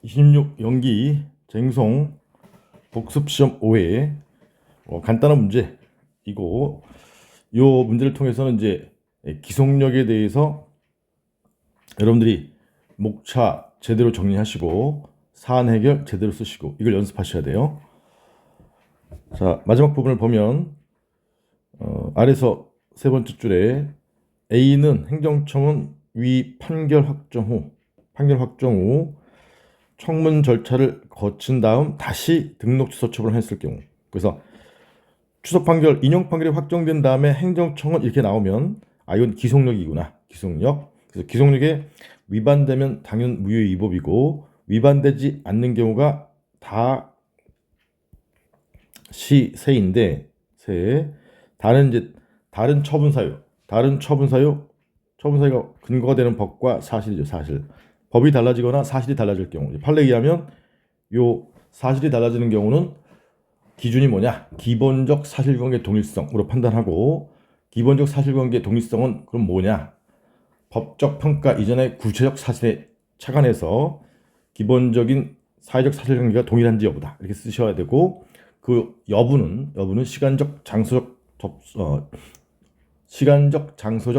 26 연기 쟁송 복습시험 5회 간단한 문제 이거 요 문제를 통해서는 이제 기속력에 대해서 여러분들이 목차 제대로 정리하시고 사안 해결 제대로 쓰시고 이걸 연습하셔야 돼요. 자, 마지막 부분을 보면 아래서 세 번째 줄에 A는 행정청은 위 판결 확정 후 청문 절차를 거친 다음 다시 등록 취소 처분을 했을 경우, 그래서 취소 판결, 인용 판결이 확정된 다음에 행정청은 이렇게 나오면 이건 기속력이구나. 기속력. 그래서 기속력에 위반되면 당연 무효 위법이고 위반되지 않는 경우가 다 시세인데 다른 처분 사유 처분사유가 근거가 되는 법과 사실이죠. 사실. 법이 달라지거나 사실이 달라질 경우, 판례에 의하면 요 사실이 달라지는 경우는 기준이 뭐냐? 기본적 사실관계 동일성으로 판단하고, 기본적 사실관계 동일성은 그럼 뭐냐? 법적 평가 이전의 구체적 사실에 착안해서 기본적인 사회적 사실관계가 동일한지 여부다. 이렇게 쓰셔야 되고, 그 여부는 시간적 장소적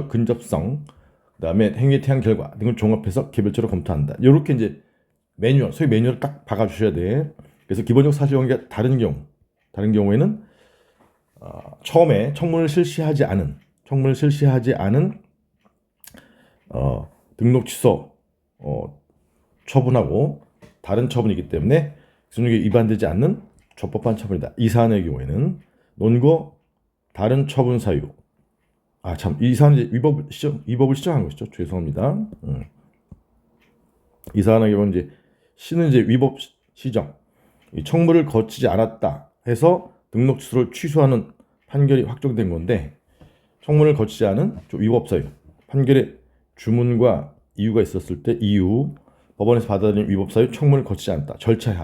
근접성, 그다음에 행위의 태양 결과 등을 종합해서 개별적으로 검토한다. 이렇게 이제 매뉴얼, 소위 매뉴얼을 딱 박아주셔야 돼. 그래서 기본적 사실관계가 다른 경우에는 처음에 청문을 실시하지 않은 등록 취소 처분하고 다른 처분이기 때문에 기준력에 위반되지 않는 적법한 처분이다. 이 사안의 경우에는 논거 다른 처분 사유. 이 사안은 이제 위법을 시정한 것이죠. 죄송합니다. 이 사안의 경우는 이제 시는 이제 위법 시정, 청문을 거치지 않았다 해서 등록 취소를 취소하는 판결이 확정된 건데, 청문을 거치지 않은 위법 사유, 판결에 주문과 이유가 있었을 때 이유, 법원에서 받아들인 위법 사유, 청문을 거치지 않았다, 절차에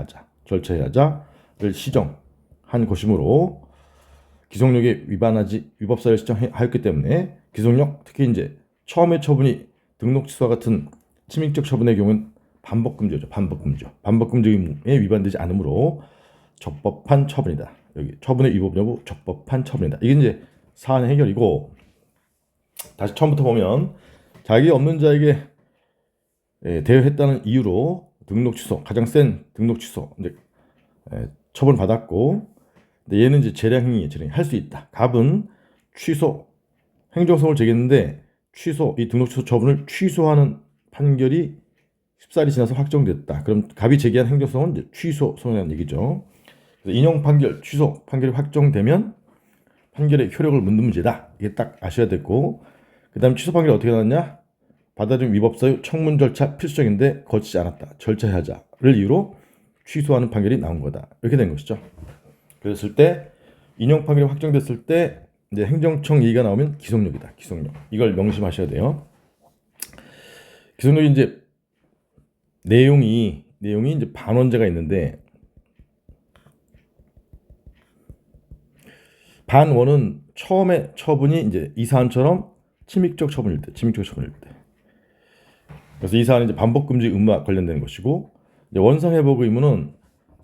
하자를 시정한 것이므로 기속력에 위법 사유를 시정하였기 때문에 기속력, 특히 이제 처음의 처분이 등록 취소와 같은 침입적 처분의 경우는 반복금지죠. 반복금지에 위반되지 않으므로 적법한 처분이다. 여기 처분의 위법 여부 적법한 처분이다. 이게 이제 사안 해결이고, 다시 처음부터 보면 자기 없는 자에게 대여했다는 이유로 등록 취소, 가장 센 등록 취소 이제 처분 받았고, 근데 얘는 이제 재량행위 할 수 있다. 갑은 취소, 행정소송을 제기했는데 이 등록 취소 처분을 취소하는 판결이 14일이 지나서 확정됐다. 그럼 갑이 제기한 행정소송은 이제 취소 소송이라는 얘기죠. 그래서 인용 판결, 취소 판결이 확정되면 판결의 효력을 묻는 문제다. 이게 딱 아셔야 되고, 그 다음 취소 판결이 어떻게 나왔냐? 받아들인 위법 사유, 청문 절차 필수적인데 거치지 않았다. 절차에 하자를 이유로 취소하는 판결이 나온 거다. 이렇게 된 것이죠. 그랬을 때 인용 판결이 확정됐을 때 이제 행정청 얘기가 나오면 기속력이다. 기속력. 이걸 명심하셔야 돼요. 기속력이 이제 내용이 이제 반원제가 있는데, 반원은 처음에 처분이 이제 이 사안처럼 침입적 처분일 때. 그래서 이 사안은 이제 반복금지 의무와 관련된 것이고, 이제 원상회복 의무는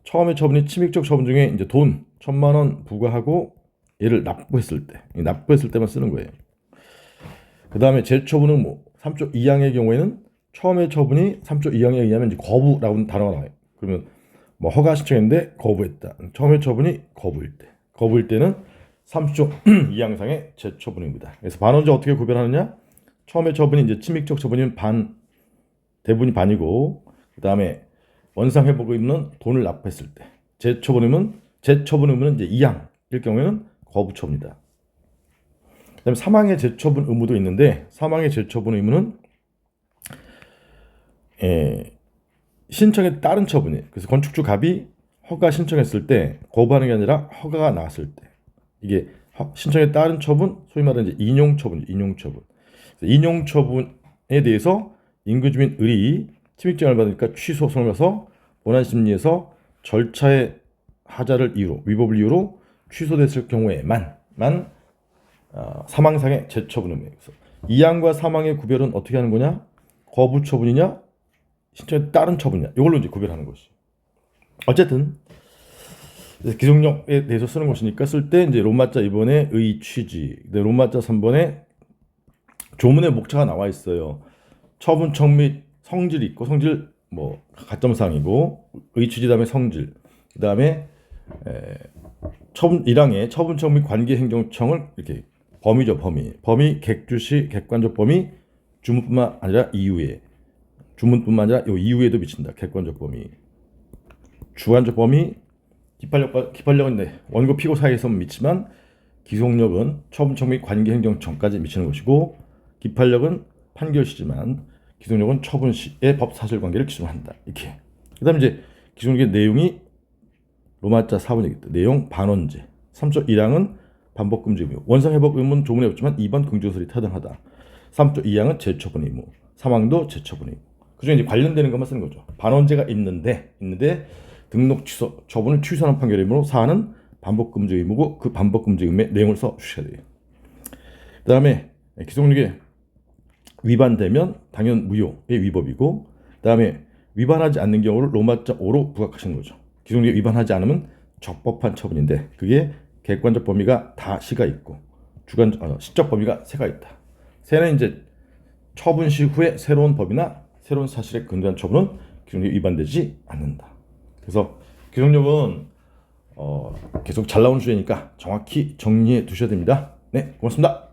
처음에 처분이 침입적 처분 중에 이제 돈 1,000만 원 부과하고 얘를 납부했을 때만 쓰는 거예요. 그 다음에 재처분은 3조 2항의 경우에는 처음에 처분이 3조 2항에 의하면 이제 거부라는 단어가 나와요. 그러면 허가 신청했는데 거부했다. 처음에 처분이 거부일 때는 3조 2항상의 재처분입니다. 그래서 반원제 어떻게 구별하느냐? 처음에 처분이 이제 침입적 처분이면 대부분이 반이고, 그 다음에 원상회복 의무는 돈을 납부했을 때, 재처분 의무는 이제 2항일 경우에는 거부처입니다. 그다음에 사망의 재처분 의무도 있는데, 사망의 재처분 의무는 신청에 따른 처분이에요. 그래서 건축주 갑이 허가 신청했을 때 거부하는 게 아니라 허가가 나왔을 때, 이게 신청에 따른 처분, 소위 말하는 이제 인용 처분에 대해서 인근주민 을이 침입증을 받으니까 취소 소송을 해서 본안심리에서 절차의 하자를 이유로, 위법을 이유로 취소됐을 경우에만 사망상의 재처분 의무예요. 그래서 이항과 사망의 구별은 어떻게 하는 거냐? 거부 처분이냐, 신청에 따른 처분이냐 이걸로 이제 구별하는 것이. 어쨌든 기속력에 대해서 쓰는 것이니까 쓸 때 이제 로마자 2번에 의 취지, 로마자 3번에 조문의 목차가 나와 있어요. 처분청 및 성질이 있고 성질 뭐 가점상이고 의 취지 다음에 성질 그다음에 처분 1항에 처분청 및 관계행정청을 이렇게 범위죠. 범위 객주시 객관적 범위 주문뿐만 아니라 이유에 주문뿐만 아니라 요 이유에도 미친다. 객관적 범위 주관적 범위 기판력은 원고 피고 사이에서만 미치만 기속력은 처분청 및 관계행정청까지 미치는 것이고 기판력은 판결 시지만 기속력은 처분 시의 법 사실관계를 기준으로 한다. 이렇게. 그다음에 이제 기속력의 내용이 로마자 4번이겠다. 내용 반원제. 3조 1항은 반복 금지 의무. 원상 회복 의무는 조문에 없지만 2번 긍정설이 타당하다. 3조 2항은 재처분 의무. 3항도 재처분 의무. 그중에 이제 관련되는 것만 쓰는 거죠. 반원제가 있는데 등록 취소 처분을 취소하는 판결이므로 4항은 반복 금지 의무고 그 반복 금지 의무의 내용을 써 주셔야 돼요. 그다음에 기속력에 위반되면 당연 무효의 위법이고 그다음에 위반하지 않는 경우를 로마자 5로 부각하시는 거죠. 기속력에 위반하지 않으면 적법한 처분인데 그게 객관적 범위가 다 시가 있고 시적 범위가 세가 있다. 세는 이제 처분 시 후에 새로운 법이나 새로운 사실에 근거한 처분은 기속력에 위반되지 않는다. 그래서 기속력은 계속 잘 나오는 주제니까 정확히 정리해 두셔야 됩니다. 네, 고맙습니다.